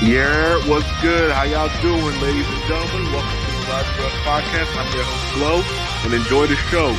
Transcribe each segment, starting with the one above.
Yeah, what's good? How y'all doing, ladies and gentlemen? Welcome to the Live Rush Podcast. I'm your host, Glow, and enjoy the show.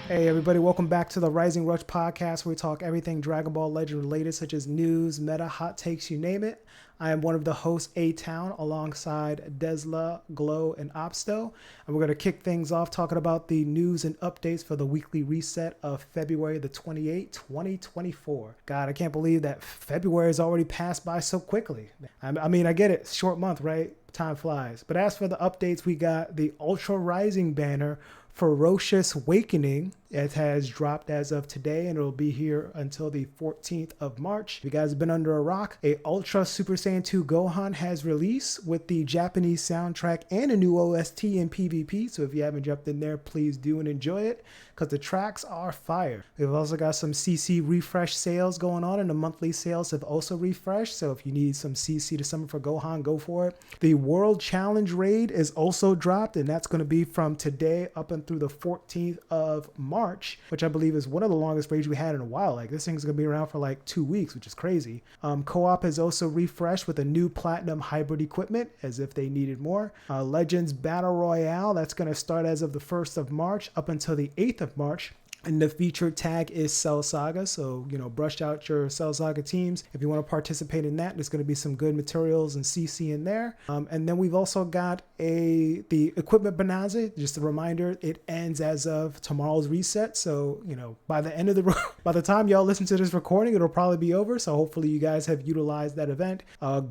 Hey everybody, welcome back to the Rising Rush Podcast, where we talk everything Dragon Ball Legend related, such as news, meta, hot takes, you name it. I am one of the hosts, A-Town, alongside Desla, Glow, and Opsto. And we're going to kick things off talking about the news and updates for the weekly reset of February the 28th, 2024. God, I can't believe that February has already passed by so quickly. I mean, I get it, short month, right? Time flies. But as for the updates, we got the Ultra Rising banner Ferocious Awakening. It has dropped as of today, and it'll be here until the 14th of March. If you guys have been under a rock, a Ultra Super Saiyan 2 Gohan has released with the Japanese soundtrack and a new OST in PvP. So if you haven't jumped in there, please do and enjoy it, because the tracks are fire. We've also got some CC refresh sales going on, and the monthly sales have also refreshed. So if you need some CC to summon for Gohan, go for it. The World Challenge Raid is also dropped, and that's going to be from today up and through the 14th of March, which I believe is one of the longest raids we had in a while. Like, this thing's going to be around for like 2 weeks, which is crazy. Co-op has also refreshed with a new Platinum Hybrid equipment, as if they needed more. Legends Battle Royale, that's going to start as of the 1st of March up until the 8th of March. And the featured tag is Cell Saga. So, brush out your Cell Saga teams. If you want to participate in that, there's going to be some good materials and CC in there. And then we've also got the Equipment Bonanza. Just a reminder, it ends as of tomorrow's reset. So, by the time y'all listen to this recording, it'll probably be over. So hopefully you guys have utilized that event.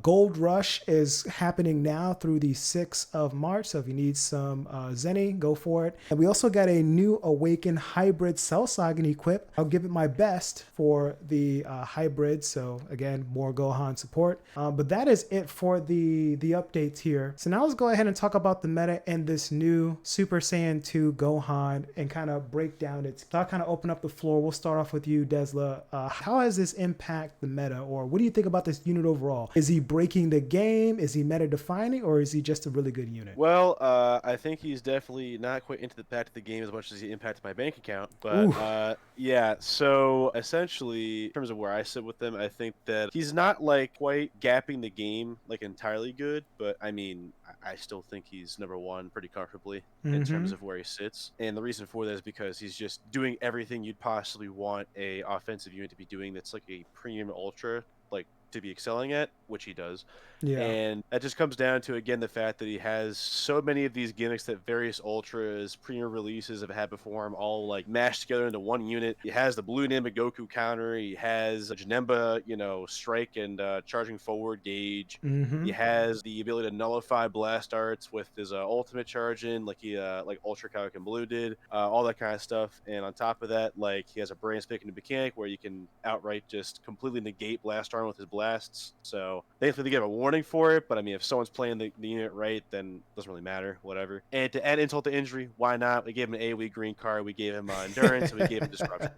Gold Rush is happening now through the 6th of March. So if you need some Zenny, go for it. And we also got a new Awaken Hybrid Cell Saga equip. I'll give it my best for the hybrid. So again, more Gohan support. But that is it for the updates here. So now let's go ahead and talk about the meta and this new Super Saiyan 2 Gohan and kind of break down its. So I'll kind of open up the floor. We'll start off with you, Desla. How has this impact the meta, or what do you think about this unit overall? Is he breaking the game? Is he meta defining, or is he just a really good unit? Well, I think he's definitely not quite into the back of the game as much as he impacted my bank account. But yeah, so essentially, in terms of where I sit with him, I think that he's not like quite gapping the game like entirely good. But I mean, I still think he's number one pretty comfortably in terms of where he sits. And the reason for that is because he's just doing everything you'd possibly want a offensive unit to be doing. That's like a premium ultra, like, to be excelling at, which he does. Yeah. And that just comes down to, again, the fact that he has so many of these gimmicks that various ultras premium releases have had before him, all like mashed together into one unit. He has the blue Nimba Goku counter. He has a Janemba, strike and charging forward gauge. He has the ability to nullify blast arts with his ultimate charge in, like like Ultra Kaioken Blue did, all that kind of stuff. And on top of that, like, he has a brain picking mechanic where you can outright just completely negate blast arm with his blasts. So thankfully they give a warning for it, but I mean, if someone's playing the unit right, then it doesn't really matter, whatever. And to add insult to injury, why not? We gave him an AoE green card, we gave him endurance, and we gave him disruption.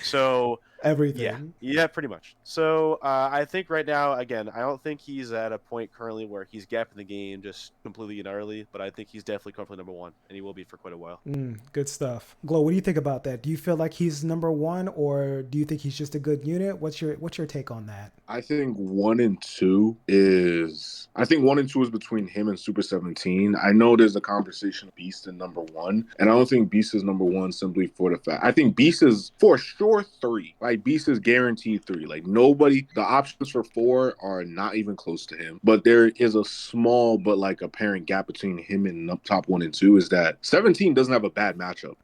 So everything. Yeah, pretty much. So I think right now, again, I don't think he's at a point currently where he's gapping the game just completely and utterly, but I think he's definitely comfortably number one, and he will be for quite a while. Good stuff. Glow, what do you think about that? Do you feel like he's number one, or do you think he's just a good unit? What's your take on that? I think 1 and 2 is between him and Super 17. I know there's a conversation of Beast in number 1, and I don't think Beast is number 1 simply for the fact. I think Beast is for sure 3. Like, Beast is guaranteed 3. Like, nobody, the options for 4 are not even close to him. But there is a small but like apparent gap between him and top 1 and 2 is that 17 doesn't have a bad matchup.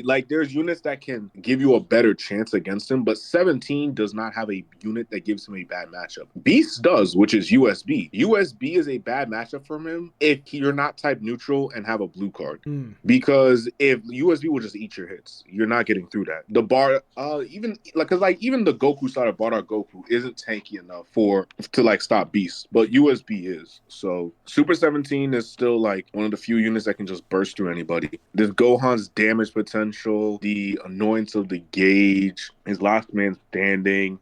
Like there's units that can give you a better chance against him, but 17 does not have a unit that gives him a bad matchup. Beast does, which is USB. USB is a bad matchup for him if you're not type neutral and have a blue card. Because if USB will just eat your hits, you're not getting through that. The bar, even the Goku side of Bardock Goku isn't tanky enough to like stop Beast, but USB is. So Super 17 is still like one of the few units that can just burst through anybody. There's Gohan's damage potential, the annoyance of the gauge, his last man standing,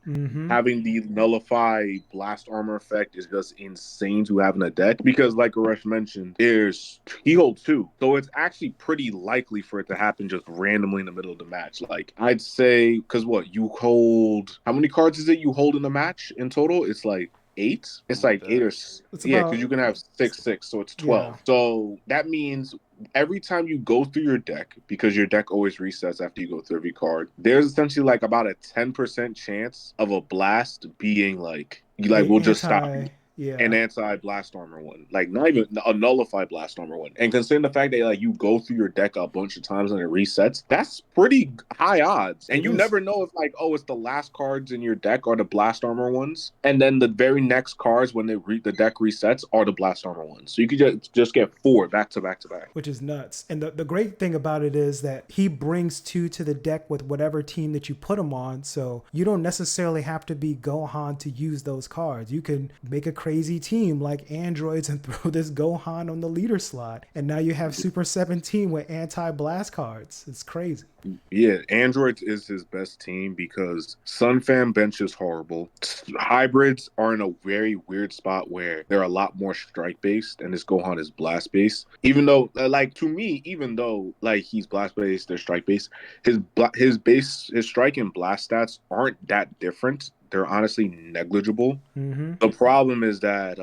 having the nullify blast armor effect is just insane to have in a deck, because like Aresh mentioned, there's Keyhole 2. So it's actually pretty likely for it to happen just randomly in the middle of the match. Like, I'd say, because what you hold. How many cards is it you hold in a match in total? It's like eight. It's Something like like eight that. or It's yeah, because about you can have six, so it's yeah. 12. So that means every time you go through your deck, because your deck always resets after you go through every card, there's essentially like about a 10% chance of a blast being like you like A will just stop you. anti An yeah. anti-blast armor one, like not even a nullified blast armor one. And considering the fact that like you go through your deck a bunch of times and it resets, that's pretty high odds. And It you is. never know if like, oh, it's the last cards in your deck are the blast armor ones, and then the very next cards when the deck resets are the blast armor ones. So you could just get four back to back to back. Which is nuts. And the great thing about it is that he brings two to the deck with whatever team that you put him on. So you don't necessarily have to be Gohan to use those cards. You can make a crazy team like androids and throw this Gohan on the leader slot. And now you have Super 17 with anti-blast cards. It's crazy. Yeah, Android is his best team because Sunfam bench is horrible. Hybrids are in a very weird spot where they're a lot more strike based, and this Gohan is blast based. Even though, like to me, even though like he's blast based, they're strike based. His strike and blast stats aren't that different. They're honestly negligible. Mm-hmm. The problem is that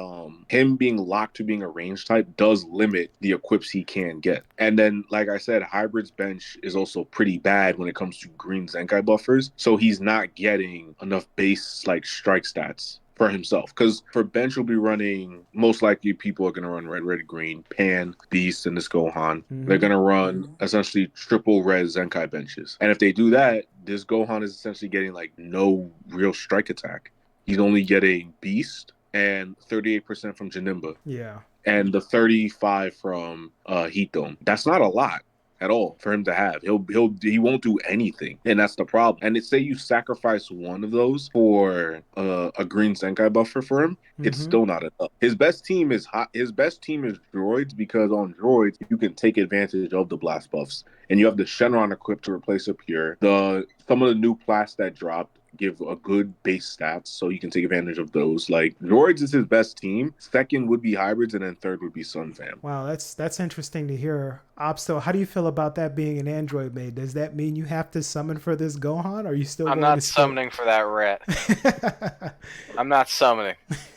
him being locked to being a range type does limit the equips he can get. And then, like I said, Hybrid's bench is also pretty bad when it comes to green Zenkai buffers. So he's not getting enough base like strike stats for himself. Because for bench, he'll be running, most likely people are going to run red, green, Pan, Beast, and this Gohan. They're Mm-hmm. going to run essentially triple red Zenkai benches. And if they do that, this Gohan is essentially getting like no real strike attack. He's only getting Beast and 38% from Janimba Yeah. and the 35 from Heat Dome. That's not a lot at all for him to have. He won't do anything, and that's the problem. And it say you sacrifice one of those for a green Zenkai buffer for him, it's Mm-hmm. still not enough. His best team is hot. His best team is droids because on droids you can take advantage of the blast buffs, and you have the Shenron equipped to replace a pure. Some of the new plats that dropped give a good base stats, so you can take advantage of those. Like droids is his best team. Second would be hybrids, and then third would be Sunfam. Wow, that's interesting to hear. Opsto, how do you feel about that being an android made? Does that mean you have to summon for this Gohan? Or are you still I'm going to not stick? summoning for that rat. I'm not summoning.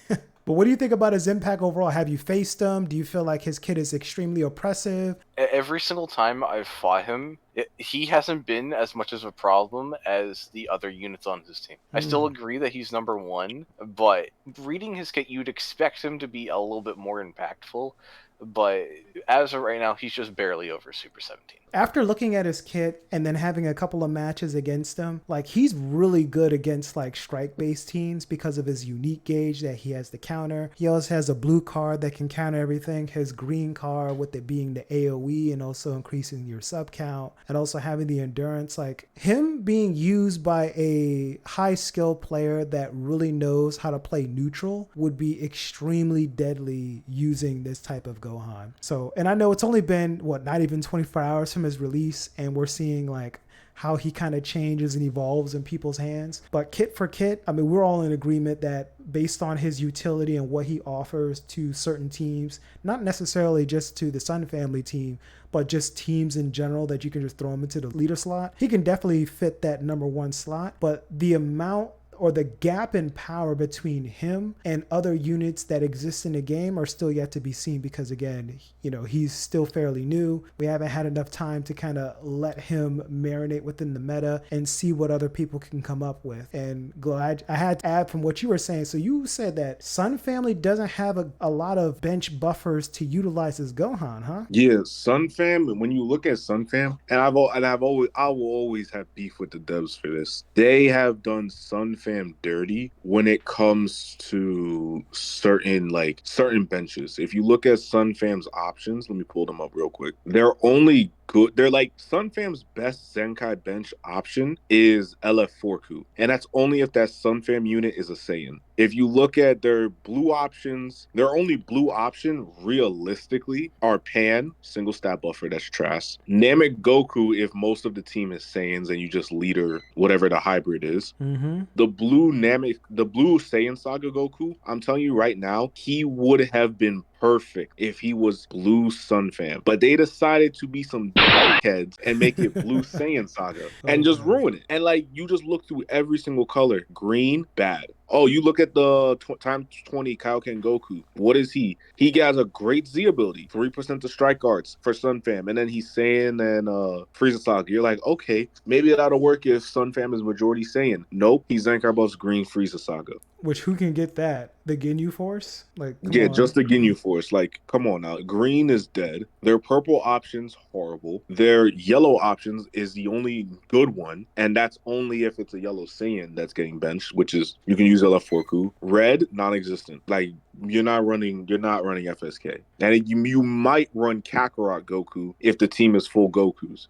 But what do you think about his impact overall? Have you faced him? Do you feel like his kid is extremely oppressive? Every single time I've fought him, he hasn't been as much of a problem as the other units on his team. I still agree that he's number one, but reading his kit, you'd expect him to be a little bit more impactful. But as of right now, he's just barely over Super 17. After looking at his kit and then having a couple of matches against him, like he's really good against like strike-based teams because of his unique gauge that he has the counter. He also has a blue card that can counter everything. His green card with it being the AoE and also increasing your sub count and also having the endurance. Like him being used by a high skill player that really knows how to play neutral would be extremely deadly using this type of Gohan. So, and I know it's only been not even 24 hours from his release, and we're seeing like how he kind of changes and evolves in people's hands. But kit for kit, I mean, we're all in agreement that based on his utility and what he offers to certain teams, not necessarily just to the Sun family team, but just teams in general that you can just throw him into the leader slot, he can definitely fit that number one slot. But the amount or the gap in power between him and other units that exist in the game are still yet to be seen because, again, you know, he's still fairly new. We haven't had enough time to kind of let him marinate within the meta and see what other people can come up with. And I had to add from what you were saying. So you said that Sun Family doesn't have a lot of bench buffers to utilize as Gohan, huh? Yeah, Sunfam. When you look at Sunfam, and I will always have beef with the devs for this. They have done Sunfam dirty when it comes to certain benches. If you look at Sunfam's options, let me pull them up real quick. They're only good. They're like Sunfam's best Zenkai bench option is LF Forku, and that's only if that Sunfam unit is a Saiyan. If you look at their blue options, their only blue option realistically are Pan, single stat buffer, that's trash. Namek Goku, if most of the team is Saiyans and you just leader whatever the hybrid is. Mm-hmm. The blue Saiyan Saga Goku, I'm telling you right now, he would have been perfect if he was Blue Sun Fam. But they decided to be some heads and make it Blue Saiyan Saga and Oh just god. ruin it. And like you just look through every single color. Green, bad. Oh, you look at the times 20 Kaioken Goku. What is he? He has a great Z ability, 3% to strike arts for Sun Fam. And then he's Saiyan and Frieza Saga. You're like, okay, maybe that'll work if Sun Fam is majority Saiyan. Nope, he's Zankar Buff's Green Frieza Saga. Which who can get that? The Ginyu Force? Like, come Yeah, on. just the Ginyu Force. Like, come on now. Green is dead. Their purple options, horrible. Their yellow options is the only good one, and that's only if it's a yellow Saiyan that's getting benched, which is you can use LF4Ku. Red, non-existent. Like, you're not running FSK. And you might run Kakarot Goku if the team is full Gokus.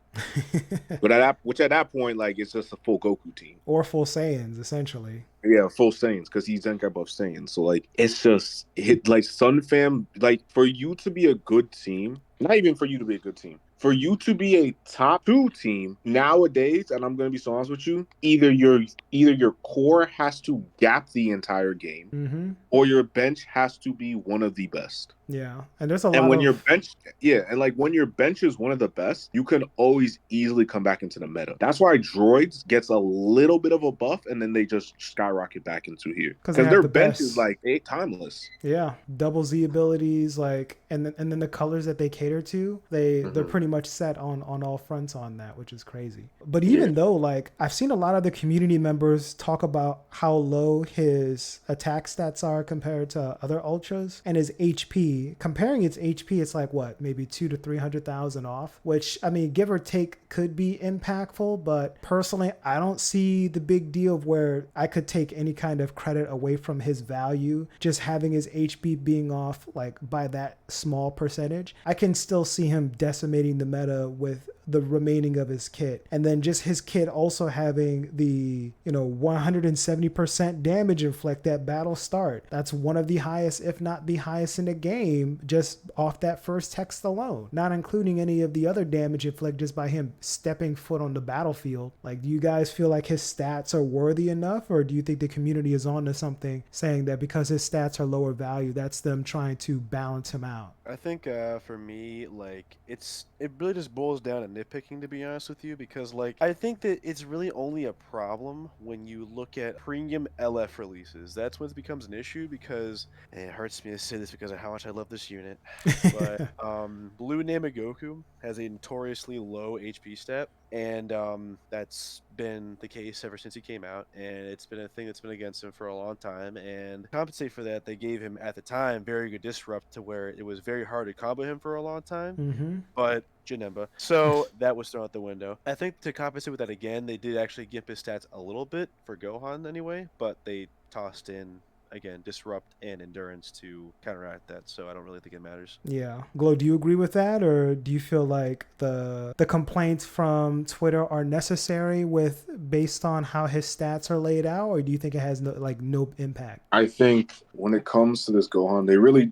But at that point, like it's just a full Goku team. Or full Saiyans, essentially. Yeah, full Saiyans because he's Zenkai buff Saiyan. So like it's just hit like Sun Fam. Like for you to be a good team, not even for you to be a good team, for you to be a top two team nowadays, and I'm gonna be so honest with you, either your core has to gap the entire game, Mm-hmm. or your bench has to be one of the best. Yeah. And there's a And lot when your of bench, yeah, and like when your bench is one of the best, you can always easily come back into the meta. That's why droids gets a little bit of a buff, and then they just skyrocket back into here because they because have their the bench is best. like timeless. Yeah, double Z abilities, like, and then the colors that they cater to, they're Mm-hmm. pretty much set on all fronts on that, which is crazy. But Yeah. even though, like, I've seen a lot of the community members talk about how low his attack stats are compared to other ultras, and his HP. Comparing its HP, it's like what, maybe 200,000 to 300,000 off, which I mean, give or take, could be impactful. But personally, I don't see the big deal of where I could take any kind of credit away from his value just having his HP being off like by that small percentage. I can still see him decimating the meta with the remaining of his kit, and then just his kit also having the 170% damage inflict at battle start. That's one of the highest, if not the highest in the game, just off that first text alone, not including any of the other damage inflict just by him stepping foot on the battlefield. Like, do you guys feel like his stats are worthy enough, or do you think the community is on to something saying that because his stats are lower value, that's them trying to balance him out? I think for me, like it really just boils down to nitpicking, to be honest with you, because like I think that it's really only a problem when you look at premium LF releases. That's when it becomes an issue because and it hurts me to say this because of how much I love this unit, but Blue Namagoku has a notoriously low HP stat, and that's been the case ever since he came out, and it's been a thing that's been against him for a long time. And to compensate for that, they gave him at the time very good disrupt to where it was very hard to combo him for a long time. Mm-hmm. But Janemba. So that was thrown out the window. I think to compensate with that again, they did actually gimp his stats a little bit for Gohan anyway, but they tossed in again disrupt and endurance to counteract that. So I don't really think it matters. Yeah. Glow, do you agree with that, or do you feel like the complaints from Twitter are necessary with based on how his stats are laid out, or do you think it has no impact? I think when it comes to this Gohan,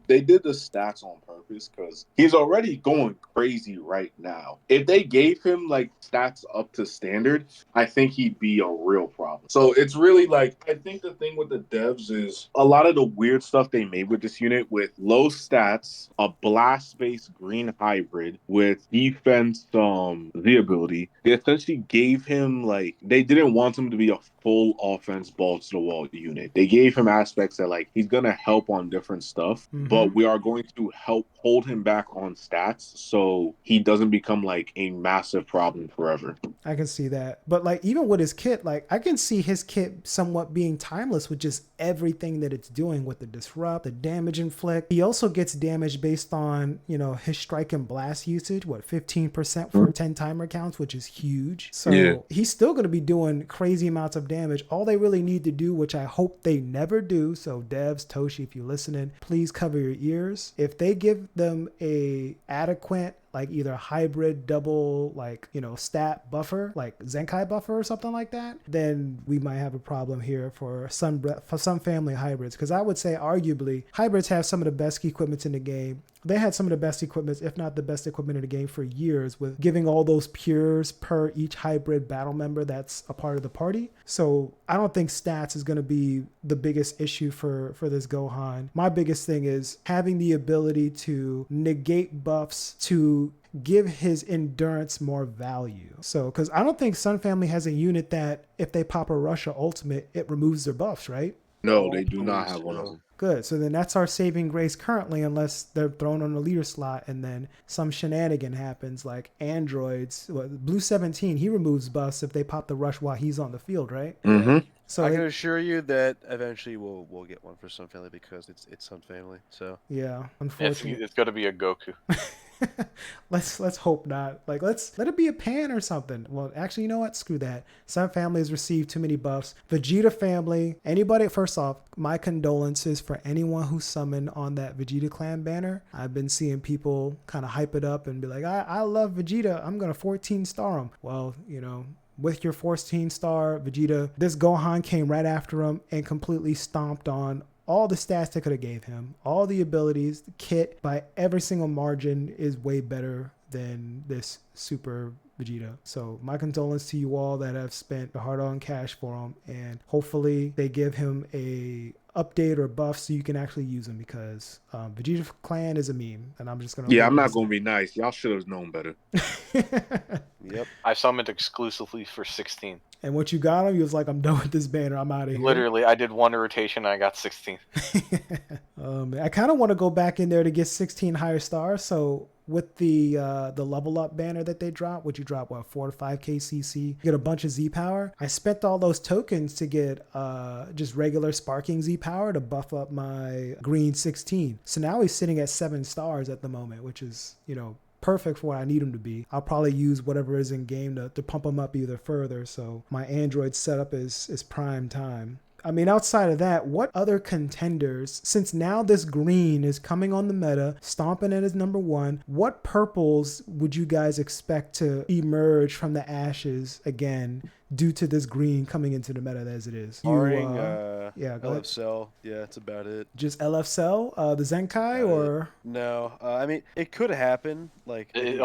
they did the stats on purpose because he's already going crazy right now. If they gave him like stats up to standard, I think he'd be a real problem. So it's really like I think the thing with the devs is a lot of the weird stuff they made with this unit with low stats, a blast based green hybrid with defense the ability. They essentially gave him like they didn't want him to be a full offense balls to the wall unit. They gave him aspects that like he's gonna help on different stuff, Mm-hmm. but we are going to help hold him back on stats so he doesn't become like a massive problem forever. I can see that. But like even with his kit, like I can see his kit somewhat being timeless with just everything that it's doing with the disrupt, the damage inflict. He also gets damage based on, his strike and blast usage, 15% for 10 timer counts, which is huge. So Yeah. he's still going to be doing crazy amounts of damage. All they really need to do, which I hope they never do, so devs, Toshi, if you're listening, please cover your ears. If they give them a adequate like either hybrid double, like, you know, stat buffer, like Zenkai buffer or something like that, then we might have a problem here for some family hybrids. Because I would say arguably hybrids have some of the best equipment in the game. They had some of the best equipment, if not the best equipment in the game for years, with giving all those pures per each hybrid battle member that's a part of the party. So I don't think stats is going to be the biggest issue for this Gohan. My biggest thing is having the ability to negate buffs to give his endurance more value. So, because I don't think Sun Family has a unit that if they pop a Russia ultimate, it removes their buffs, right? No, they do not have one of them. Good. So then that's our saving grace currently, unless they're thrown on the leader slot and then some shenanigan happens like androids. Blue 17, he removes buffs if they pop the rush while he's on the field, right? Mm-hmm. So I can assure you that eventually we'll get one for Sun Family because it's Sun Family. So yeah, unfortunately, it's got to be a Goku. let's hope not. Like, let it be a Pan or something. Well, actually, you know what? Screw that. Some families received too many buffs. Vegeta family, anybody, first off, my condolences for anyone who summoned on that Vegeta clan banner. I've been seeing people kind of hype it up and be like, I love Vegeta. I'm going to 14 star him. Well, you know, with your 14 star Vegeta, this Gohan came right after him and completely stomped on all the stats they could have gave him, all the abilities, the kit by every single margin is way better than this Super Vegeta. So my condolences to you all that have spent the hard-earned cash for him, and hopefully they give him a update or buff so you can actually use him, because Vegeta clan is a meme, and I'm just gonna. Yeah, I'm not gonna be nice. Y'all should have known better. Yep. I summoned exclusively for 16. And what you got him, you was like, I'm done with this banner. I'm out of here. Literally, I did one rotation and I got 16. I kind of want to go back in there to get 16 higher stars. So with the level up banner that they drop, would you drop what, 4 to 5k CC, get a bunch of Z power? I spent all those tokens to get just regular sparking Z power to buff up my green 16. So now he's sitting at 7 stars at the moment, which is, you know, perfect for what I need him to be. I'll probably use whatever is in game to pump him up either further. So my Android setup is prime time. I mean, outside of that, what other contenders, since now this green is coming on the meta, stomping it as number 1, what purples would you guys expect to emerge from the ashes again due to this green coming into the meta as it is? Barring yeah, go ahead. LFCell, yeah, that's about it. Just LF Cell, the Zenkai, or? No, I mean, it could happen. Like It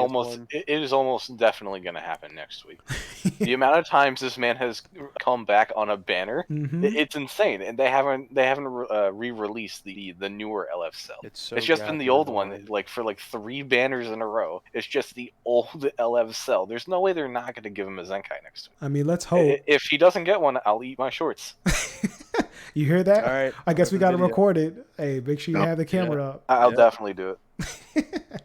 is almost definitely going to happen next week. The amount of times this man has come back on a banner, it's insane, and they haven't re-released the newer LF Cell. It's just been the old one, like for like 3 banners in a row. It's just the old LF Cell. There's no way they're not going to give him a Zenkai next week. I mean, let's hope. If he doesn't get one, I'll eat my shorts. You hear that? All right, I guess we got to record it. Hey, make sure you have the camera up. I'll definitely do it.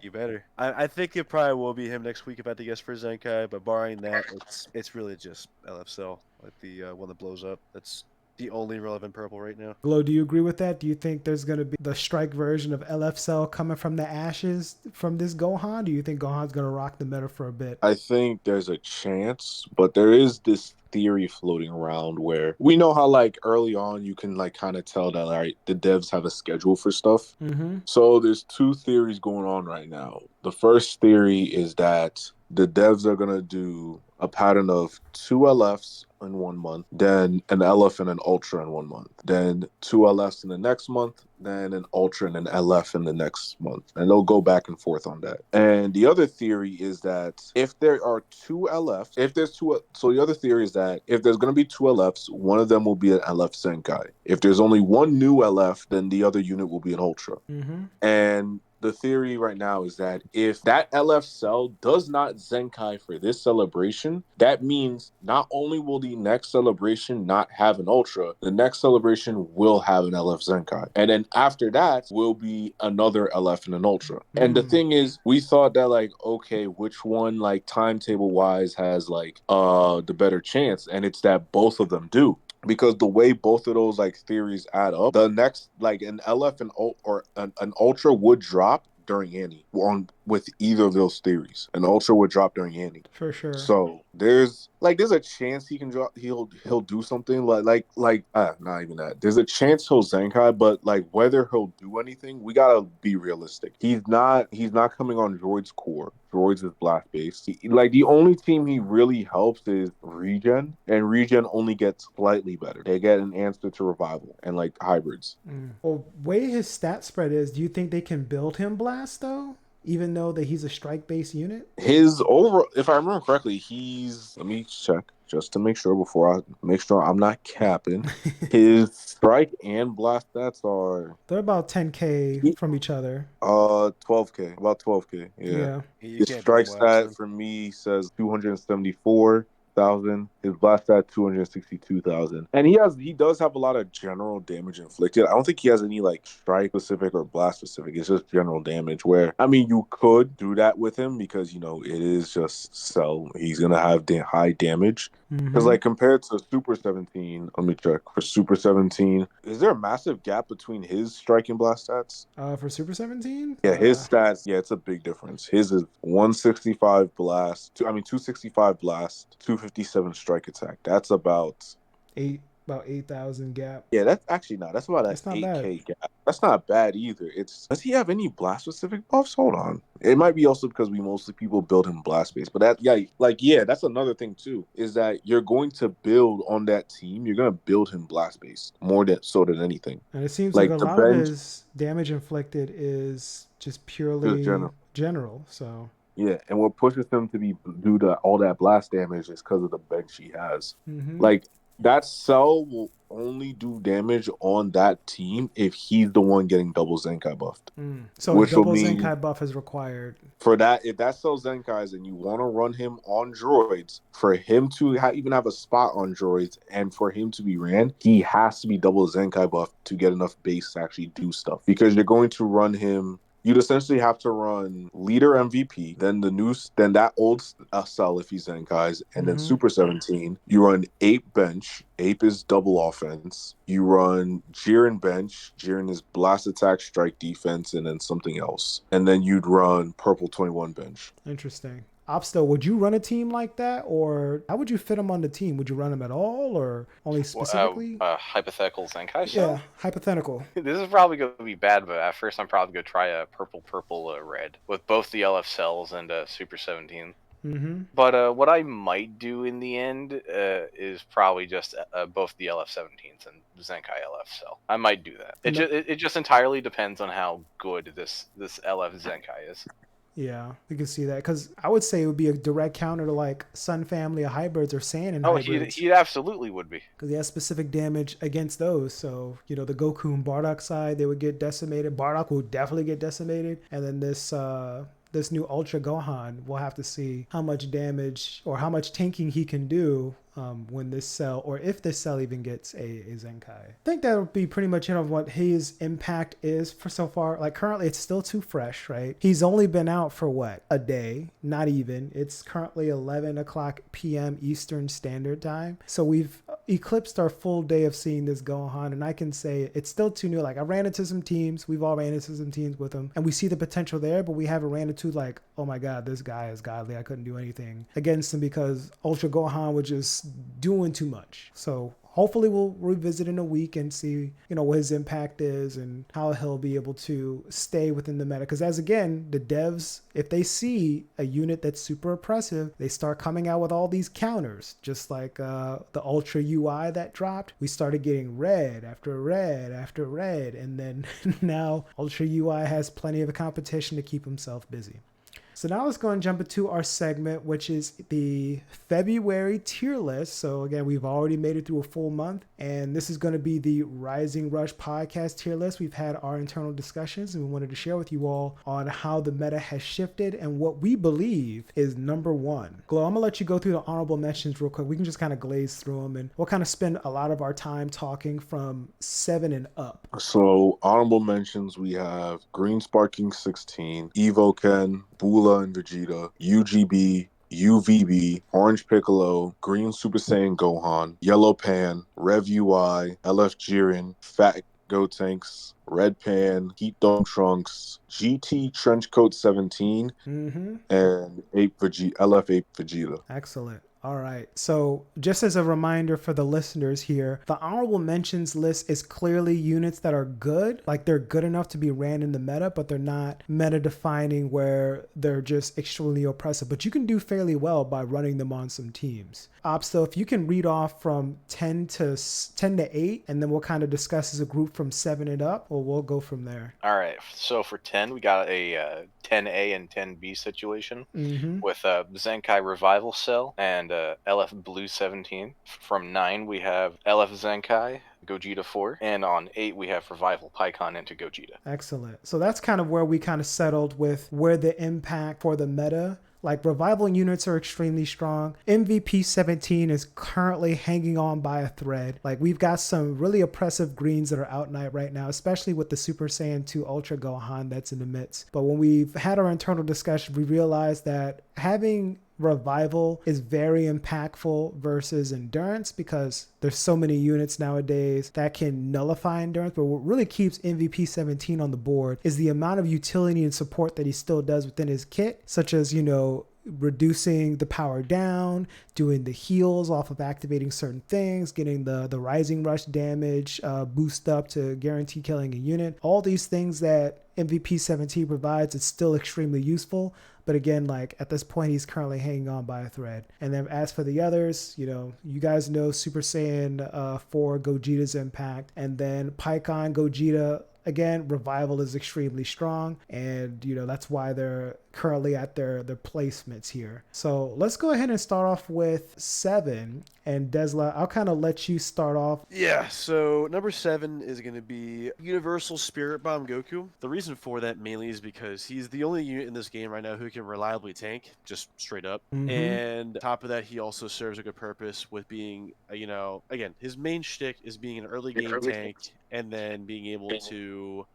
You better. I think it probably will be him next week if I had to guess for Zenkai, but barring that, it's really just LFCell, like the one that blows up. That's the only relevant purple right now. Glow, do you agree with that? Do you think there's going to be the strike version of LF Cell coming from the ashes from this Gohan? Do you think Gohan's going to rock the meta for a bit? I think there's a chance, but there is this theory floating around where we know how like early on you can like kind of tell that the devs have a schedule for stuff. So there's 2 theories going on right now. The first theory is that the devs are going to do a pattern of 2 LFs in 1 month, then an LF and an Ultra in 1 month, then 2 LFs in the next month, then an Ultra and an LF in the next month. And they'll go back and forth on that. And the other theory is that if there are 2 LFs, so the other theory is that if there's going to be 2 LFs, one of them will be an LF Senkai. If there's only 1 new LF, then the other unit will be an Ultra. And the theory right now is that if that LF Cell does not Zenkai for this celebration, that means not only will the next celebration not have an Ultra, the next celebration will have an LF Zenkai. And then after that will be another LF and an Ultra. And the thing is, we thought that like, okay, which one like timetable wise has like the better chance? And it's that both of them do. Because the way both of those like theories add up, the next like an LF and an Ultra would drop during Annie with either of those theories. An Ultra would drop during Yanni. For sure. So there's a chance he can drop. He'll do something not even that. There's a chance he'll Zenkai, but like whether he'll do anything, we gotta be realistic. He's not coming on Droid's core. Droid's is blast based. Like the only team he really helps is Regen, and Regen only gets slightly better. They get an answer to Revival and like hybrids. Well, way his stat spread is, do you think they can build him blast though? Even though that he's a strike based unit? His over, if I remember correctly, let me check just to make sure before I make sure I'm not capping. His strike and blast stats are They're about 10K from each other. 12K, about 12K. Yeah. Yeah. You His can't strike beat blast stat him. for me says 274,000. His blast stat 262,000. And he does have a lot of general damage inflicted. I don't think he has any like strike specific or blast specific. It's just general damage. Where I mean, you could do that with him because it is just Cell. He's gonna have high damage. Because like compared to Super 17, let me check for Super 17. Is there a massive gap between his strike and blast stats? For Super 17? Yeah, his stats. Yeah, it's a big difference. His is 165 blast. 265 blast, 257 strike attack. That's about About 8,000 gap. yeah. That's actually not. That's about an That's not bad. 8K gap. That's not bad either. Does he have any blast specific buffs? Hold on. It might be also because we mostly people build him blast based. But that's another thing too. Is that you're going to build on that team. You're gonna build him blast based more than anything. And it seems like Like a the lot of bench his damage inflicted is just is purely general. So yeah, and what pushes him to do all that blast damage is because of the bench he has. Like that Cell will only do damage on that team if he's the one getting double Zenkai buffed. So a Which will double mean Zenkai buff is required. for that, if that Cell Zenkai's and you want to run him on droids, for him to even have a spot on droids and for him to be ran, he has to be double Zenkai buffed to get enough base to actually do stuff. Because you're going to run him. You'd essentially have to run leader MVP, then then that old Cell if he's Zenkai's, and then Super 17. You run Ape bench. Ape is double offense. You run Jiren bench. Jiren is blast attack, strike defense, and then something else. And then you'd run Purple 21 bench. Interesting. Opsto, would you run a team like that, or how would you fit him on the team? Would you run him at all, or only specifically? Hypothetical Zenkai Yeah, cell? hypothetical. This is probably going to be bad, but at first I'm probably going to try a purple red with both the LF cells and Super 17. But what I might do in the end is probably just both the LF-17s and Zenkai LF cell. I might do that. It just entirely depends on how good this LF Zenkai is. Yeah, you can see that because I would say it would be a direct counter to like Sun Family of hybrids or Saiyan hybrids. He absolutely would be because he has specific damage against those. So the Goku and Bardock side, they would get decimated. Bardock will definitely get decimated, and then this new Ultra Gohan, we'll have to see how much damage or how much tanking he can do when this cell, or if this cell even gets a Zenkai. I think that would be pretty much what his impact is for so far. Like currently it's still too fresh, right? He's only been out for what? A day, not even. It's currently 11 o'clock p.m. Eastern Standard Time. So we've eclipsed our full day of seeing this Gohan, and I can say it's still too new. Like I ran into some teams, we've all ran into some teams with him, and we see the potential there, but we haven't ran into like, oh my god, this guy is godly. I couldn't do anything against him because Ultra Gohan was just doing too much. So hopefully we'll revisit in a week and see, what his impact is and how he'll be able to stay within the meta. Because as again, the devs, if they see a unit that's super oppressive, they start coming out with all these counters. Just like the Ultra UI that dropped, we started getting red after red after red. And then now Ultra UI has plenty of competition to keep himself busy. So now let's go and jump into our segment, which is the February tier list. So again, we've already made it through a full month, and this is going to be the Rising Rush podcast tier list. We've had our internal discussions, and we wanted to share with you all on how the meta has shifted and what we believe is number one. Glow, I'm going to let you go through the honorable mentions real quick. We can just kind of glaze through them, and we'll kind of spend a lot of our time talking from 7 and up. So honorable mentions, we have Green Sparking 16, Evo Ken, Bula and Vegeta, UGB, UVB, Orange Piccolo, Green Super Saiyan Gohan, Yellow Pan, Rev UI, LF Jiren, Fat Gotenks, Red Pan, Heat Dome Trunks, GT Trenchcoat 17, Mm-hmm. and LF8 Vegeta. Excellent. All right. So, just as a reminder for the listeners here, the honorable mentions list is clearly units that are good. Like they're good enough to be ran in the meta, but they're not meta defining where they're just extremely oppressive. But you can do fairly well by running them on some teams. So if you can read off from 10 to 8, and then we'll kind of discuss as a group from 7 and up, or we'll go from there. All right. So for 10, we got a 10A and 10B situation Mm-hmm. with Zenkai Revival Cell and LF Blue 17. From 9, we have LF Zenkai, Gogeta 4. And on 8, we have Revival Pycon into Gogeta. Excellent. So that's kind of where we kind of settled with where the impact for the meta. Like revival units are extremely strong. MVP 17 is currently hanging on by a thread. Like we've got some really oppressive greens that are out night right now, especially with the Super Saiyan 2 Ultra Gohan that's in the midst. But when we've had our internal discussion, we realized that having revival is very impactful versus endurance because there's so many units nowadays that can nullify endurance. But what really keeps MVP 17 on the board is the amount of utility and support that he still does within his kit, such as, reducing the power down, doing the heals off of activating certain things, getting the rising rush damage boost up to guarantee killing a unit. All these things that MVP 17 provides, it's still extremely useful. But again, like at this point, he's currently hanging on by a thread. And then as for the others, you guys know Super Saiyan 4 Gogeta's impact. And then Pycon Gogeta, again, revival is extremely strong. And, that's why they're currently at their placements here. So let's go ahead and start off with 7. And Desla, I'll kind of let you start off. Yeah, so number 7 is going to be Universal Spirit Bomb Goku. The reason for that mainly is because he's the only unit in this game right now who can reliably tank, just straight up. Mm-hmm. And on top of that, he also serves a good purpose with being, again, his main shtick is being an early game tank and then being able to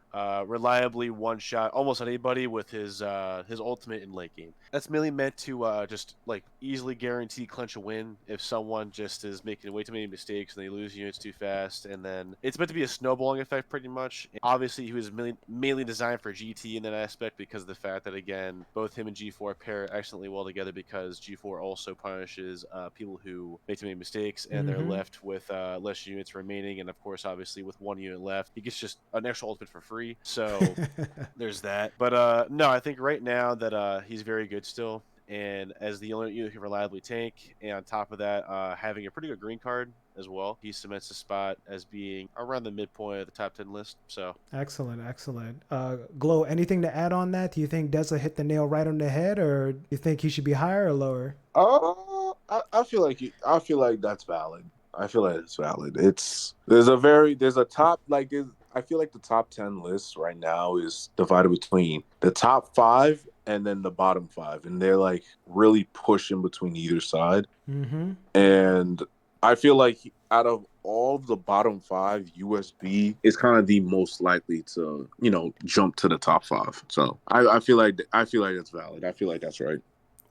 reliably one-shot almost anybody with his ultimate in late game. That's mainly meant to just like easily guarantee clinch a win if someone just is making way too many mistakes and they lose units too fast. And then it's meant to be a snowballing effect pretty much. Obviously, he was mainly designed for GT in that aspect because of the fact that, again, both him and G4 pair excellently well together because G4 also punishes people who make too many mistakes and they're left with less units remaining. And of course, obviously, with 1 unit left, he gets just an extra ultimate for free. So there's that. But no, I think right now that he's very good still. And as the only unit who can reliably tank, and on top of that, having a pretty good green card as well, he cements the spot as being around the midpoint of the top 10 list. So excellent. Glow, anything to add on that? Do you think Desla hit the nail right on the head, or do you think he should be higher or lower? I feel like that's valid. I feel like it's valid. There's a top I feel like the top 10 list right now is divided between the top 5 and then the bottom 5, and they're like really pushing between either side. Mm-hmm. And I feel like out of all of the bottom 5, USB is kind of the most likely to jump to the top 5. So I feel like it's valid. I feel like that's right.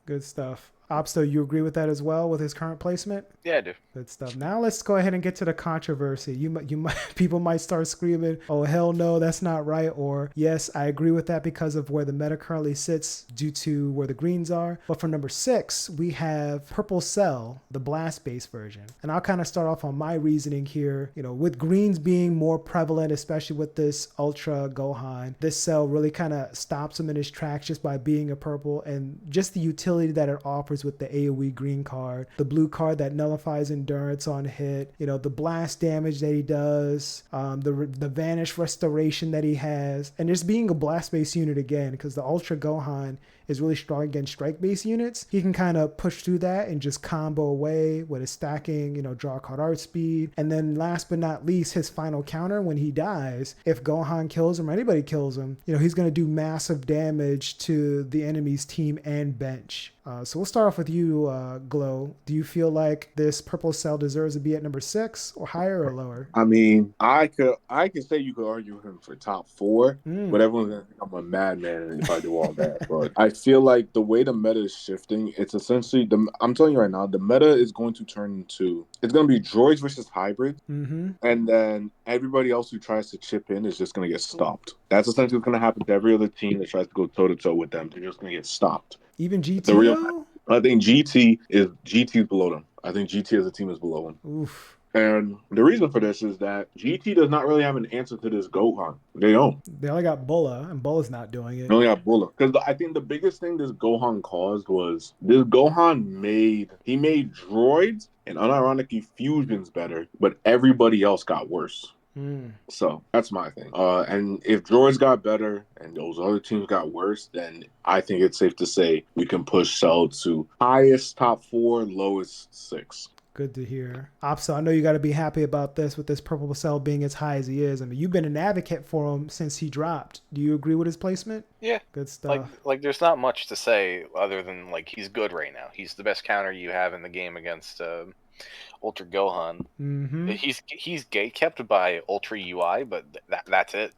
Good stuff. Opsto, you agree with that as well with his current placement? Yeah, I do. Good stuff. Now let's go ahead and get to the controversy. You might people might start screaming, "Oh hell no, that's not right," or "Yes, I agree with that because of where the meta currently sits due to where the greens are." But for number 6, we have Purple Cell, the blast-based version. And I'll kind of start off on my reasoning here. With greens being more prevalent, especially with this Ultra Gohan, this cell really kind of stops him in his tracks just by being a purple and just the utility that it offers with the AoE green card, the blue card that nullifies endurance on hit, the blast damage that he does, the vanish restoration that he has, and just being a blast based unit again, because the Ultra Gohan is really strong against strike based units. He can kind of push through that and just combo away with his stacking, draw card art speed. And then last but not least, his final counter when he dies, if Gohan kills him or anybody kills him, he's going to do massive damage to the enemy's team and bench. So we'll start off with you, Glow. Do you feel like this Purple Cell deserves to be at number 6 or higher or lower? I mean, I could say you could argue him for top 4, but everyone's gonna think I'm a madman if I do all that. But feel like the way the meta is shifting, it's essentially I'm telling you right now, the meta is going to turn into it's going to be droids versus hybrids, and then everybody else who tries to chip in is just going to get stopped. That's essentially what's going to happen to every other team that tries to go toe to toe with them. They're just going to get stopped. Even The GT real, though? I think GT is below them. I think GT as a team is below them. Oof. And the reason for this is that GT does not really have an answer to this Gohan. They don't. They only got Bulla, and Bulla's not doing They it. only got Bullet. Because I think the biggest thing this Gohan caused was this Gohan made droids and unironically fusions better, but everybody else got worse. So that's my thing. And if droids got better and those other teams got worse, then I think it's safe to say we can push Cell to highest top 4, lowest 6. Good to hear. Opso, I know you got to be happy about this with this Purple Cell being as high as he is. I mean, you've been an advocate for him since he dropped. Do you agree with his placement? Yeah. Good stuff. Like there's not much to say other than like he's good right now. He's the best counter you have in the game against Ultra Gohan. He's gate kept by Ultra UI, but that's it.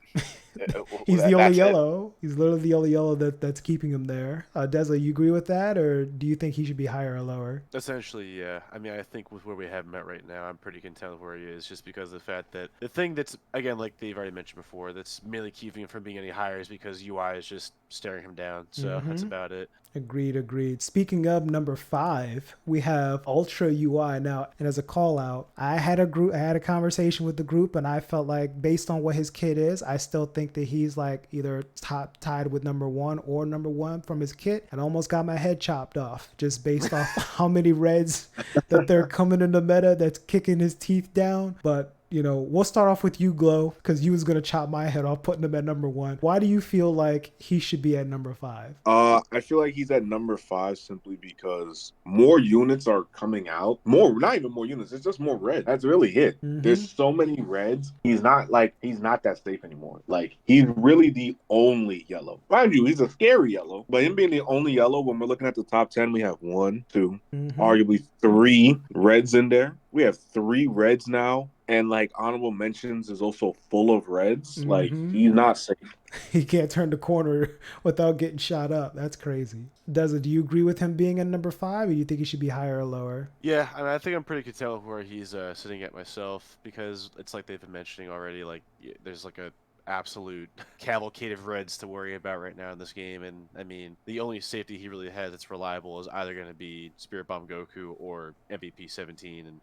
He's the only yellow. He's literally the only yellow that's keeping him there. Desla, you agree with that, or do you think he should be higher or lower? Essentially, yeah. I mean, I think with where we have him at right now, I'm pretty content with where he is, just because of the fact that the thing that's, again, like they've already mentioned before, that's mainly keeping him from being any higher is because UI is just staring him down. So that's about it. Agreed. Speaking of number 5, we have Ultra UI now. And as a call out, I had a conversation with the group, and I felt like based on what his kit is, I still think that he's like either top tied with number 1 or number 1 from his kit, and almost got my head chopped off just based off how many reds that they're coming in the meta that's kicking his teeth down. But you know, we'll start off with you, Glow, because you was going to chop my head off putting him at number 1. Why do you feel like he should be at number 5? I feel like he's at number 5 simply because more units are coming out. Not even more units. It's just more red. That's really it. There's so many reds. He's not that safe anymore. Like, he's really the only yellow. Mind you, he's a scary yellow. But him being the only yellow, when we're looking at the top 10, we have 1, 2, arguably 3 reds in there. We have 3 reds now. And like honorable mentions is also full of reds. Like, he's not safe. He can't turn the corner without getting shot up. That's crazy. Do you agree with him being at number 5, or do you think he should be higher or lower? Yeah, I mean, I think I'm pretty content with where he's sitting at myself, because it's like they've been mentioning already. Like, there's like a absolute cavalcade of reds to worry about right now in this game, and I mean, the only safety he really has that's reliable is either going to be Spirit Bomb Goku or MVP 17, and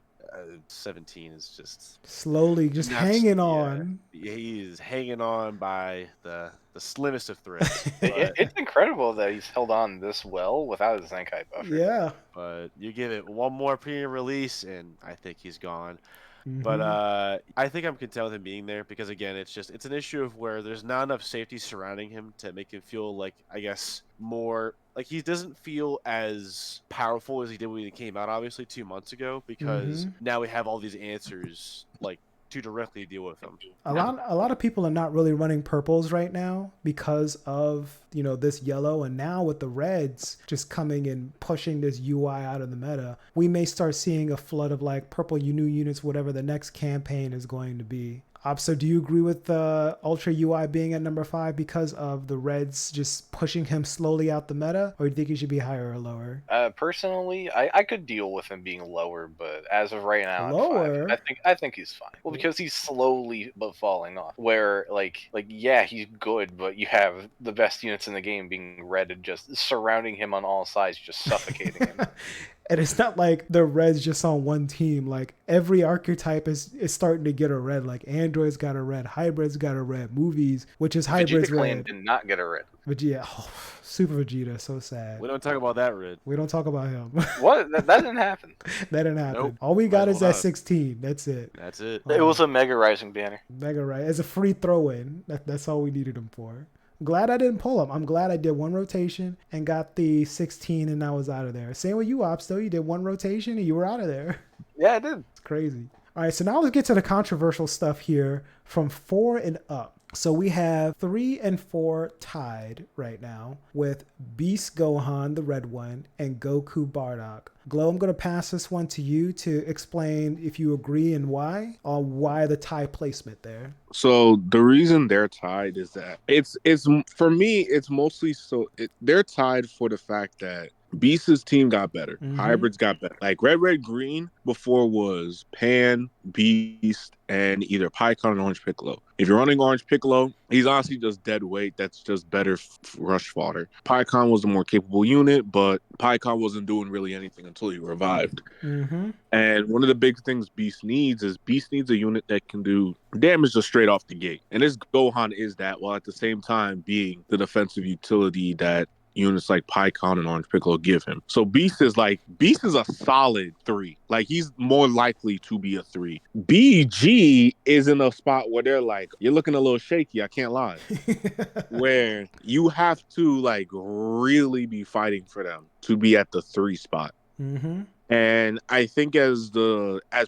17 is just slowly just hanging on. He is hanging on by the slimmest of threads. It's incredible that he's held on this well without his Zenkai buffer. Yeah. But you give it one more premium release, and I think he's gone. But I think I'm content with him being there because, again, it's an issue of where there's not enough safety surrounding him to make him feel like, I guess, more like he doesn't feel as powerful as he did when he came out, obviously 2 months ago, because now we have all these answers like to directly deal with them. A lot of people are not really running purples right now because of, you know, this yellow, and now with the reds just coming and pushing this UI out of the meta, we may start seeing a flood of like purple new units, whatever the next campaign is going to be. So do you agree with the Ultra UI being at number 5 because of the reds just pushing him slowly out the meta, or do you think he should be higher or lower? Personally, I could deal with him being lower, but as of right now, lower? at 5, I think he's fine. Well, because he's slowly but falling off. Where yeah, he's good, but you have the best units in the game being red and just surrounding him on all sides, just suffocating him. And it's not like the reds just on one team. Like every archetype is starting to get a red. Like Android's got a red, Hybrid's got a red, Movies, which is Hybrid's Vegeta Clan red. did not get a red. But yeah, Super Vegeta, so sad. We don't talk about that red. We don't talk about him. What? That didn't happen. That didn't happen. Nope. All we got is that 16. That's it. That's it. It was a Mega Rising banner. Mega right. As a free throw-in. That's all we needed him for. Glad I didn't pull him. I'm glad I did one rotation and got the 16 and I was out of there. Same with you, Ops, though. You did one rotation and you were out of there. Yeah, I did. It's crazy. All right, so now let's get to the controversial stuff here from 4 and up. So we have 3 and 4 tied right now with Beast Gohan, the red one, and Goku Bardock. Glow, I'm going to pass this one to you to explain if you agree and why, or why the tie placement there. So the reason they're tied is that it's for me it's mostly they're tied for the fact that Beast's team got better. Mm-hmm. Hybrids got better. Like red, green before was Pan, Beast, and either Pycon and Orange Piccolo. If you're running Orange Piccolo, he's honestly just dead weight. That's just better rush fodder. Pycon was the more capable unit, but Pycon wasn't doing really anything until he revived. Mm-hmm. And one of the big things Beast needs a unit that can do damage just straight off the gate. And this Gohan is that, while at the same time being the defensive utility that units like Pycon and Orange Piccolo give him. So Beast is a solid 3. Like he's more likely to be a 3. BG is in a spot where they're like, you're looking a little shaky, I can't lie. Where you have to like really be fighting for them to be at the 3 spot. Mm-hmm. And I think as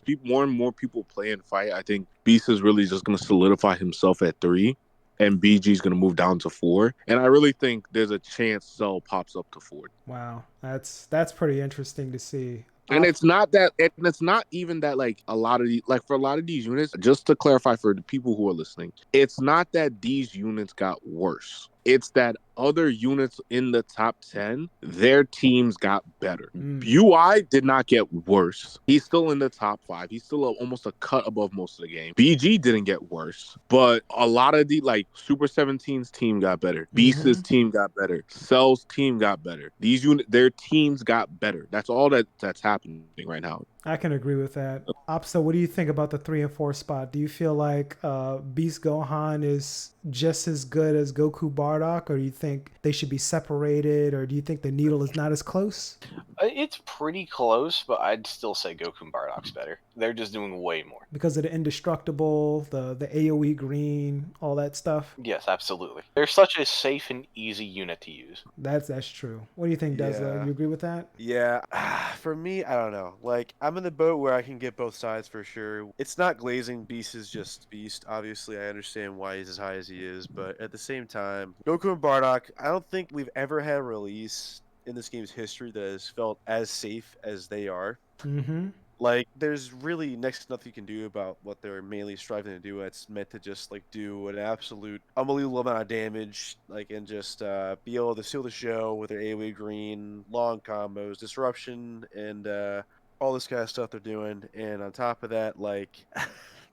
people more and more people play and fight, I think Beast is really just going to solidify himself at 3, and BG is going to move down to 4. And I really think there's a chance Cell pops up to 4. Wow, that's pretty interesting to see. And it's not that, and it's not even that like a lot of like for a lot of these units, just to clarify for the people who are listening, it's not that these units got worse. It's that other units in the top 10, their teams got better. Mm. UI did not get worse. He's still in the top 5. He's still almost a cut above most of the game. BG didn't get worse, but a lot of the like Super 17's team got better. Beast's team got better. Cell's team got better. Their teams got better. That's all that's happening right now. I can agree with that. Opsa, what do you think about the 3 and 4 spot? Do you feel like Beast Gohan is just as good as Goku Bardock, or do you think they should be separated, or do you think the needle is not as close? It's pretty close, but I'd still say Goku and Bardock's better. They're just doing way more. Because of the indestructible, the AoE green, all that stuff? Yes, absolutely. They're such a safe and easy unit to use. That's true. What do you think, Desla? Yeah. You agree with that? Yeah, for me, I don't know. Like, I'm in the boat where I can get both sides for sure. It's not glazing. Beast is just Beast. Obviously, I understand why he's as high as he is, but at the same time, Goku and Bardock, I don't think we've ever had a release in this game's history that has felt as safe as they are. Mm-hmm. Like, there's really next to nothing you can do about what they're mainly striving to do. It's meant to just like do an absolute unbelievable amount of damage, like, and just be able to seal the show with their AoE green, long combos, disruption, and all this kind of stuff they're doing. And on top of that, like.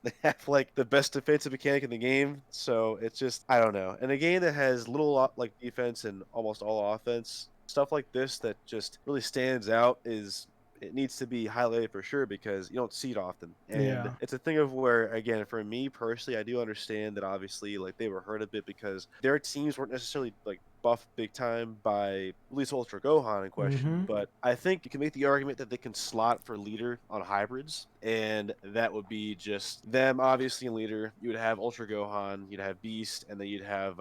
They have like the best defensive mechanic in the game, so it's just I don't know. In a game that has little like defense and almost all offense, stuff like this that just really stands out is it needs to be highlighted for sure because you don't see it often. And Yeah. it's a thing of where, again, for me personally, I do understand that obviously like they were hurt a bit because their teams weren't necessarily like buffed big time by at least Ultra Gohan in question. Mm-hmm. But I think you can make the argument that they can slot for leader on hybrids, and that would be just them obviously in leader. You would have Ultra Gohan, you'd have Beast, and then you'd have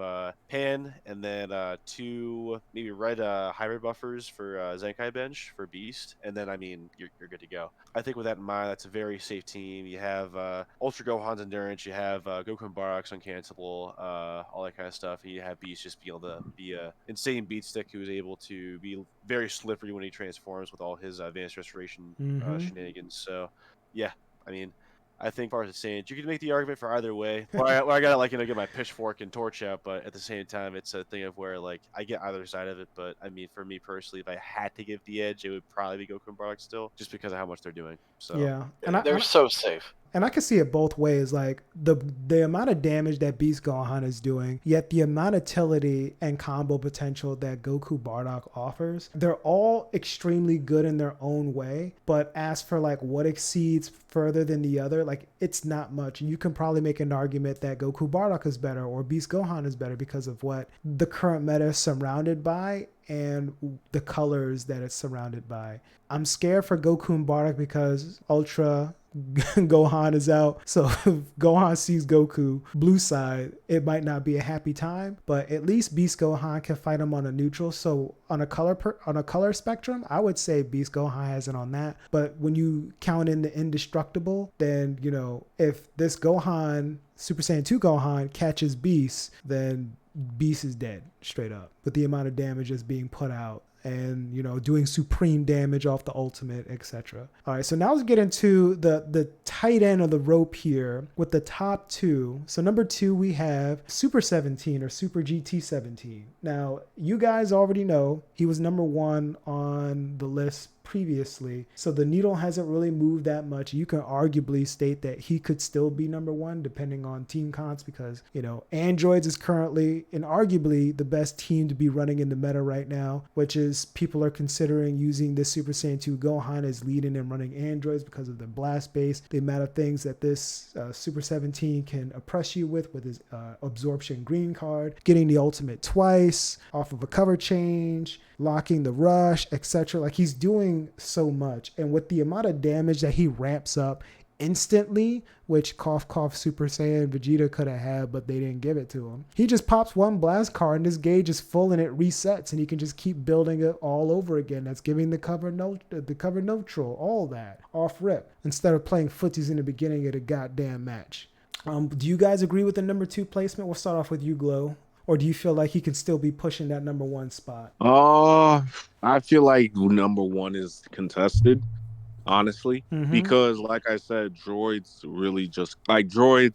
Pan, and then 2 maybe red hybrid buffers for Zenkai bench for Beast, and then I mean you're good to go. I think with that in mind, that's a very safe team. You have Ultra Gohan's endurance, you have Goku and Bardock's uncancelable, all that kind of stuff. And you have Beast just be able to be a insane beat stick who is able to be very slippery when he transforms with all his advanced restoration Mm-hmm. shenanigans. So yeah, I mean. I think far as it's saying, you can make the argument for either way. Where I gotta like get my pitchfork and torch out, but at the same time, it's a thing of where like I get either side of it. But I mean, for me personally, if I had to give the edge, it would probably be Goku and Bardock still, just because of how much they're doing. So Yeah. And They're so safe. And I can see it both ways. Like the amount of damage that Beast Gohan is doing, yet the amount of utility and combo potential that Goku Bardock offers, they're all extremely good in their own way. But as for like what exceeds further than the other, like it's not much. You can probably make an argument that Goku Bardock is better or Beast Gohan is better because of what the current meta is surrounded by and the colors that it's surrounded by. I'm scared for Goku and Bardock because Ultra Gohan is out. So if Gohan sees Goku, blue side, it might not be a happy time, but at least Beast Gohan can fight him on a neutral. So on a color spectrum, I would say Beast Gohan has it on that. But when you count in the indestructible, then if this Gohan, Super Saiyan 2 Gohan, catches Beast, then Beast is dead straight up with the amount of damage that's being put out and doing supreme damage off the ultimate, etc. All right, so now let's get into the tight end of the rope here with the top two. So number 2 we have Super 17 or Super GT 17. Now you guys already know he was number 1 on the list previously, so the needle hasn't really moved that much. You can arguably state that he could still be number 1 depending on team cons, because Androids is currently and arguably the best team to be running in the meta right now, which is people are considering using this Super Saiyan 2 Gohan as leading and running Androids because of the blast base, the amount of things that this Super 17 can oppress you with his absorption green card, getting the ultimate twice off of a cover change, locking the rush, etc. Like, he's doing so much, and with the amount of damage that he ramps up instantly, which cough cough Super Saiyan Vegeta could have had, but they didn't give it to him. He just pops one blast card and his gauge is full and it resets, and he can just keep building it all over again. That's giving the cover neutral, all that off rip, instead of playing footsies in the beginning of the goddamn match. Do you guys agree with the number 2 placement? We'll start off with you, Glow. Or do you feel like he can still be pushing that number 1 spot? I feel like number 1 is contested, honestly, because like I said, droids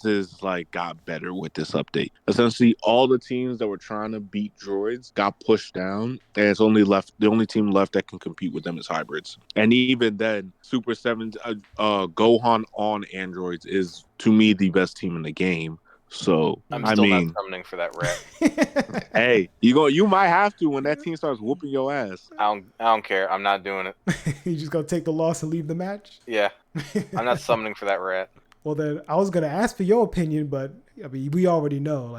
is like got better with this update. Essentially, all the teams that were trying to beat droids got pushed down, and the only team left that can compete with them is hybrids. And even then, Super 7 Gohan on androids is, to me, the best team in the game. So I'm I still not mean, summoning for that rat. hey, you might have to when that team starts whooping your ass. I don't care. I'm not doing it. You just gonna take the loss and leave the match? Yeah, I'm not summoning for that rat. Well, then I was gonna ask for your opinion, but I mean, we already know.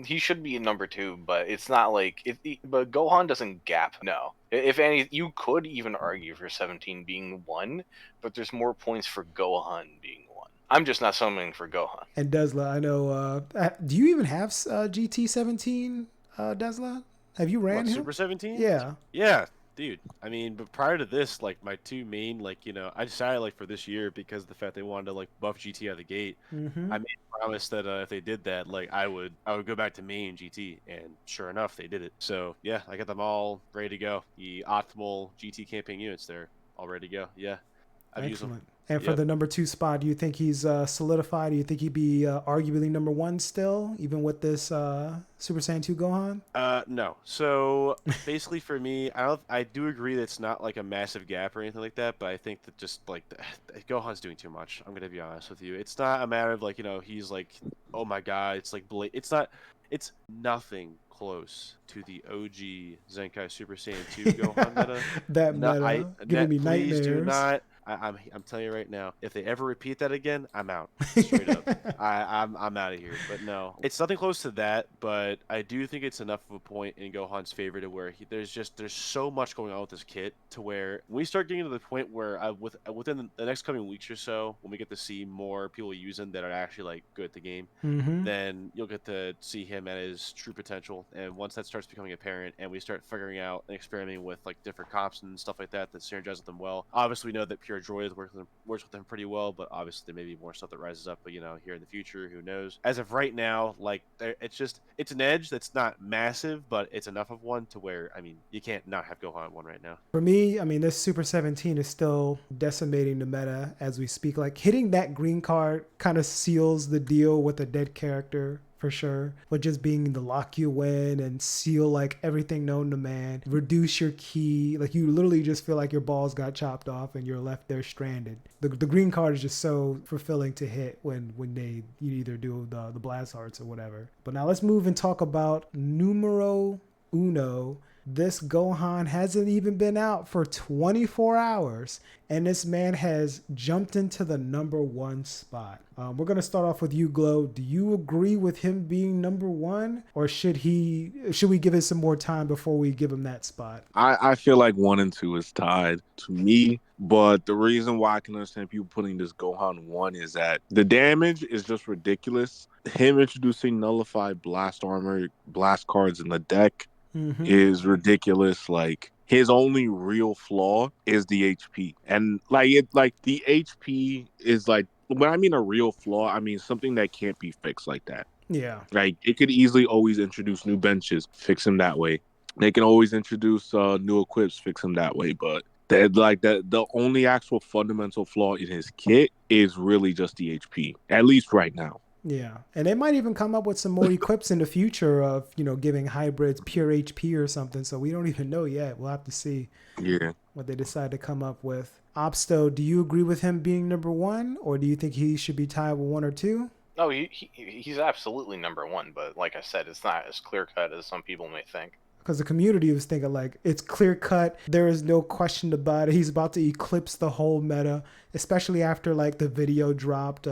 He should be number 2, but it's not like but Gohan doesn't gap. No, if any, you could even argue for 17 being 1, but there's more points for Gohan being 1. I'm just not summoning for Gohan. And Desla, I know. Do you even have GT17, Desla? Have you ran him? Super 17? Yeah. Dude, I mean, but prior to this, like, my 2 main, I decided, like, for this year, because of the fact they wanted to, like, buff GT out of the gate, I made a promise that if they did that, like, I would go back to main GT, and sure enough, they did it. So, yeah, I got them all ready to go. The optimal GT campaign units there, all ready to go. Yeah, I've used them. And for the number 2 spot, do you think he's solidified? Do you think he'd be arguably number 1 still, even with this Super Saiyan 2 Gohan? No. So basically, for me, I do agree that it's not like a massive gap or anything like that, but I think that just like Gohan's doing too much. I'm gonna be honest with you. It's not a matter of like he's like, oh my god, it's like it's not. It's nothing close to the OG Zenkai Super Saiyan 2 Gohan meta. That meta giving me nightmares. Do not. I'm telling you right now, if they ever repeat that again, I'm out. Straight up. I'm out of here. But no, it's nothing close to that. But I do think it's enough of a point in Gohan's favor to where there's so much going on with this kit to where when we start getting to the point where within the next coming weeks or so, when we get to see more people use him that are actually like good at the game, then you'll get to see him at his true potential. And once that starts becoming apparent, and we start figuring out and experimenting with like different comps and stuff like that synergize with them well. Obviously, we know that pure droids works with them pretty well, but obviously there may be more stuff that rises up. But here in the future, who knows? As of right now, like it's an edge that's not massive, but it's enough of one to where you can't not have Gohan at 1 right now. For me, this Super 17 is still decimating the meta as we speak. Like, hitting that green card kind of seals the deal with a dead character. For sure, with just being the lock you in and seal like everything known to man, reduce your key, like you literally just feel like your balls got chopped off and you're left there stranded. The green card is just so fulfilling to hit when you either do the blast hearts or whatever. But now let's move and talk about numero uno, This Gohan hasn't even been out for 24 hours, and this man has jumped into the number one spot. We're going to start off with you, Glow. Do you agree with him being number one, or should we give it some more time before we give him that spot? I feel like 1 and 2 is tied to me, but the reason why I can understand people putting this Gohan 1 is that the damage is just ridiculous. Him introducing nullified blast armor, blast cards in the deck Mm-hmm. is ridiculous. Like his only real flaw is the HP, and like the HP is like when I mean a real flaw, I mean something that can't be fixed like that. Yeah. Like it could easily always introduce new benches, fix him that way. They can always introduce new equips, fix him that way. But the only actual fundamental flaw in his kit is really just the HP, at least right now. Yeah, and they might even come up with some more equips in the future of, giving hybrids pure HP or something. So we don't even know yet. We'll have to see Yeah. what they decide to come up with. Opsto, do you agree with him being number one, or do you think he should be tied with one or two? No, he's absolutely number one, but like I said, it's not as clear cut as some people may think. Because the community was thinking like it's clear cut. There is no question about it. He's about to eclipse the whole meta, especially after like the video dropped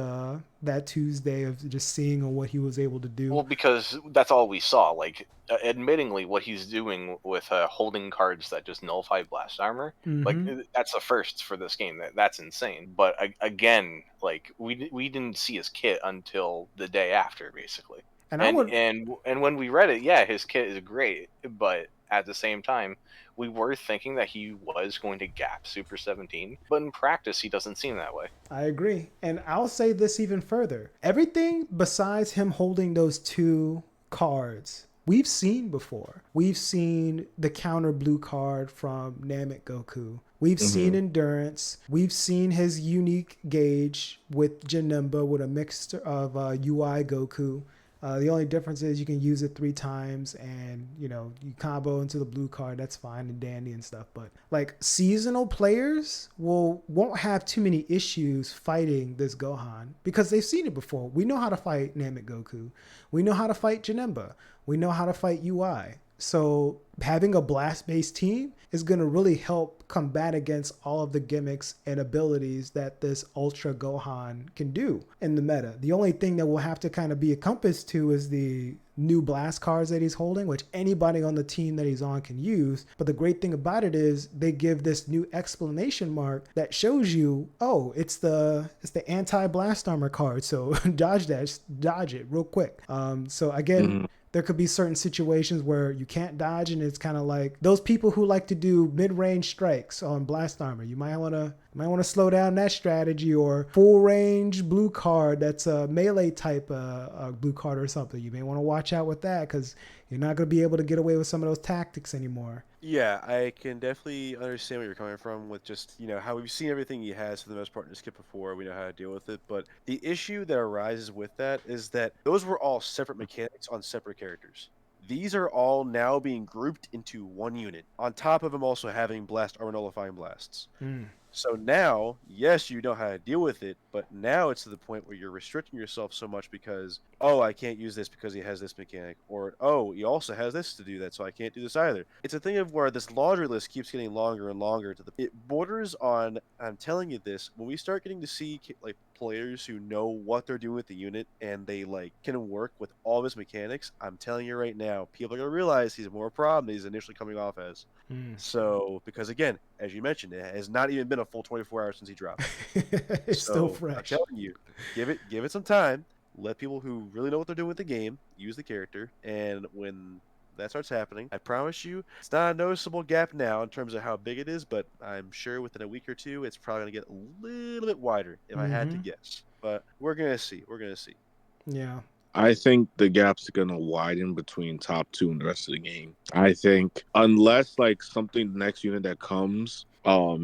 that Tuesday of just seeing what he was able to do. Well, because that's all we saw. Like, admittingly, what he's doing with holding cards that just nullify blast armor, like that's a first for this game. That's insane. But again, like we didn't see his kit until the day after, basically. And when we read it, yeah, his kit is great, but at the same time, we were thinking that he was going to gap Super 17, but in practice, he doesn't seem that way. I agree. And I'll say this even further. Everything besides him holding those two cards, we've seen before. We've seen the counter blue card from Namek Goku. We've seen Endurance. We've seen his unique gauge with Janemba with a mixture of UI Goku. The only difference is you can use it 3 times and, you combo into the blue card. That's fine and dandy and stuff. But like seasonal players won't have too many issues fighting this Gohan because they've seen it before. We know how to fight Namek Goku. We know how to fight Janemba. We know how to fight UI. So having a blast-based team is going to really help combat against all of the gimmicks and abilities that this Ultra Gohan can do in the meta. The only thing that will have to kind of be encompassed to is the new blast cards that he's holding, which anybody on the team that he's on can use. But the great thing about it is they give this new exclamation mark that shows you, oh, it's the anti-blast armor card. So dodge it real quick. So again, there could be certain situations where you can't dodge, and it's kind of like those people who like to do mid-range strikes on blast armor. You might want to slow down that strategy, or full range blue card that's a melee type blue card or something. You may want to watch out with that because you're not going to be able to get away with some of those tactics anymore. Yeah, I can definitely understand where you're coming from with just, how we've seen everything he has for the most part in this kit before. We know how to deal with it. But the issue that arises with that is that those were all separate mechanics on separate characters. These are all now being grouped into one unit, on top of him also having blast armor nullifying blasts. So now, yes, you know how to deal with it, but now it's to the point where you're restricting yourself so much because, oh, I can't use this because he has this mechanic, or, oh, he also has this to do that, so I can't do this either. It's a thing of where this laundry list keeps getting longer and longer. It borders on, I'm telling you this, when we start getting to see like players who know what they're doing with the unit and they like can work with all of his mechanics, I'm telling you right now, people are going to realize he's more of a problem than he's initially coming off as. So, because again, as you mentioned, it has not even been a full 24 hours since he dropped. It's still fresh. I'm telling you, give it some time. Let people who really know what they're doing with the game use the character, and when that starts happening, I promise you, it's not a noticeable gap now in terms of how big it is, but I'm sure within a week or two, it's probably going to get a little bit wider, if I had to guess. But we're going to see. We're going to see. Yeah. I think the gap's gonna widen between top 2 and the rest of the game. I think unless like something the next unit that comes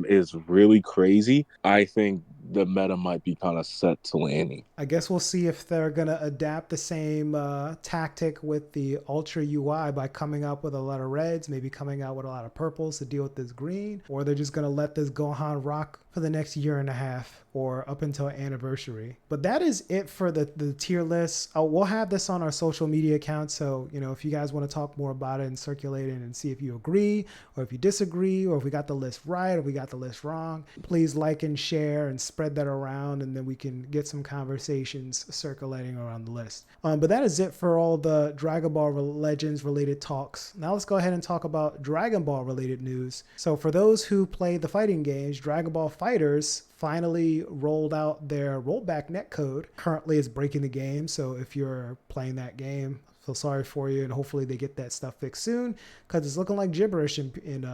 is really crazy, I think the meta might be kind of set to landing. I guess we'll see if they're going to adapt the same tactic with the Ultra UI by coming up with a lot of reds, maybe coming out with a lot of purples to deal with this green, or they're just going to let this Gohan rock for the next year and a half. or up until anniversary. But that is it for the tier list. We'll have this on our social media accounts. So, if you guys want to talk more about it and circulate it and see if you agree or if you disagree or if we got the list right or we got the list wrong, please like and share and spread that around, and then we can get some conversations circulating around the list. But that is it for all the Dragon Ball Legends related talks. Now let's go ahead and talk about Dragon Ball related news. So for those who play the fighting games, Dragon Ball FighterZ finally rolled out their rollback netcode. Currently it's breaking the game, so if you're playing that game, feel sorry for you, and hopefully they get that stuff fixed soon, because it's looking like gibberish in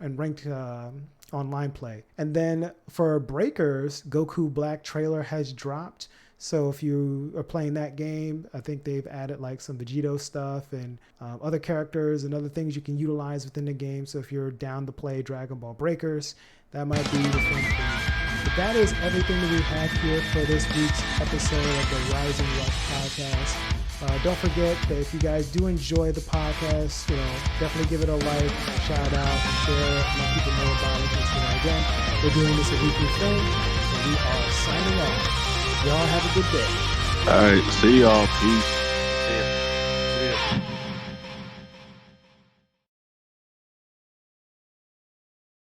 ranked online play. And then for Breakers, Goku Black trailer has dropped. So if you are playing that game, I think they've added like some Vegito stuff and other characters and other things you can utilize within the game. So if you're down to play Dragon Ball Breakers, that might be the fun for you. But that is everything that we have here for this week's episode of the Rising Rush podcast. Don't forget that if you guys do enjoy the podcast, definitely give it a like, shout out, share it, let people know about it. Again, we're doing this a weekly thing, and we are signing off. Y'all have a good day. All right. See y'all. Peace.